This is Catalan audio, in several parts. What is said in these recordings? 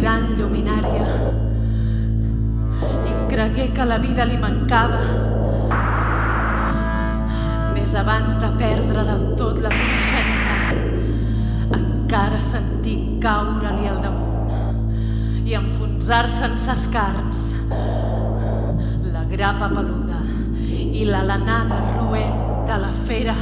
gran lluminària i cregué que la vida li mancava més abans de perdre del tot la coneixença. Encara sentí caure-li al damunt i enfonsar-se en ses carns la grapa peluda i l'alenada roent de la fera.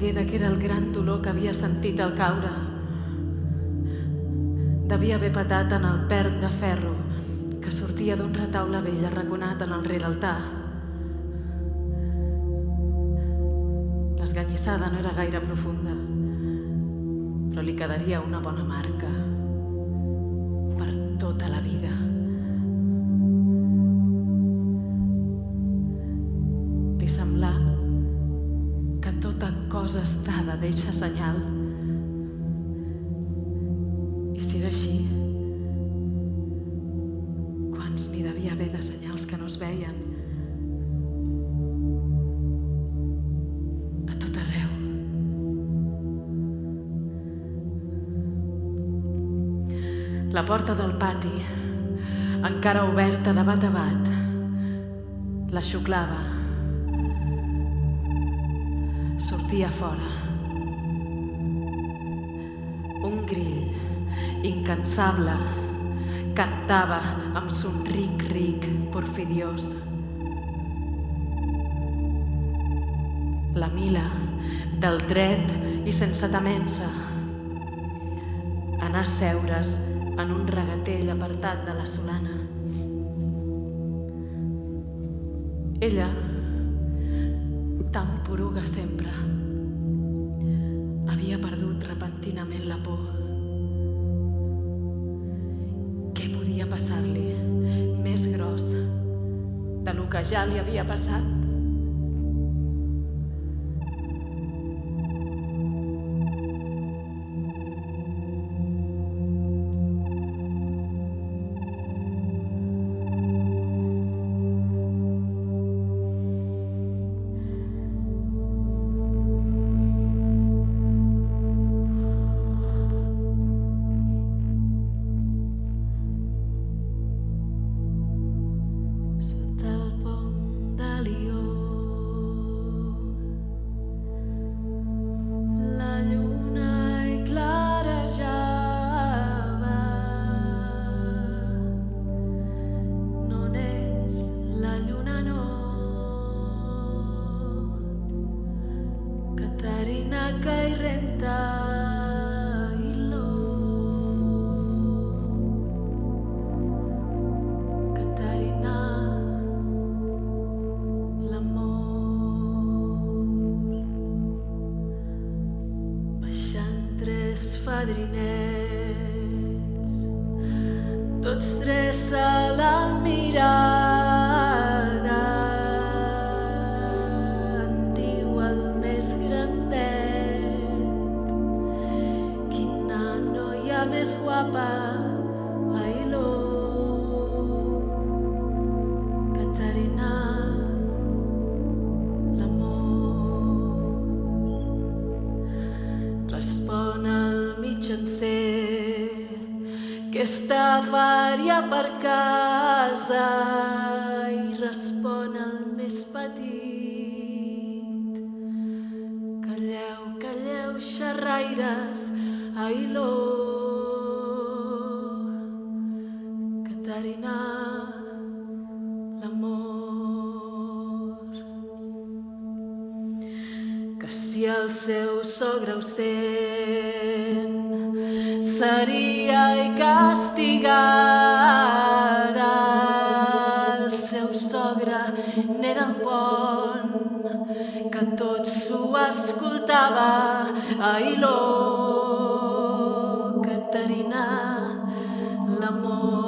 s'avingué que era el gran dolor que havia sentit al caure. Devia haver patat en el pern de ferro que sortia d'un retaule vell arraconat en el reraltar. L'esganyissada no era gaire profunda, però li quedaria una bona marca per tota la vida. Li semblà que tota cosa estada deixa senyal. I si era així, quants n'hi devia haver de senyals que no es veien? A tot arreu. La porta del pati, encara oberta de bat a bat, la xuclava. Sortia fora. Un grill, incansable, cantava amb son ric porfidiós. La Mila, del dret i sense temença, anar a seure's en un regatell apartat de la Solana. Ella, tan poruga sempre, havia perdut repentinament la por. Què podia passar-li més gros de lo que ja li havia passat? Fadrinets, tots tres a la mirada, en diu el més grandet: quina noia més guapa, ai-lo, Caterina. Respon el mitjancer que està fària per casa, i respon el més petit: calleu, calleu, xerraires, ai-lo, Caterina, l'amor. Que si el seu sogre ho sent, seria i castigada. El seu sogre n'era el pont, que tot s'ho escoltava, ai-lo, Caterina, l'amor.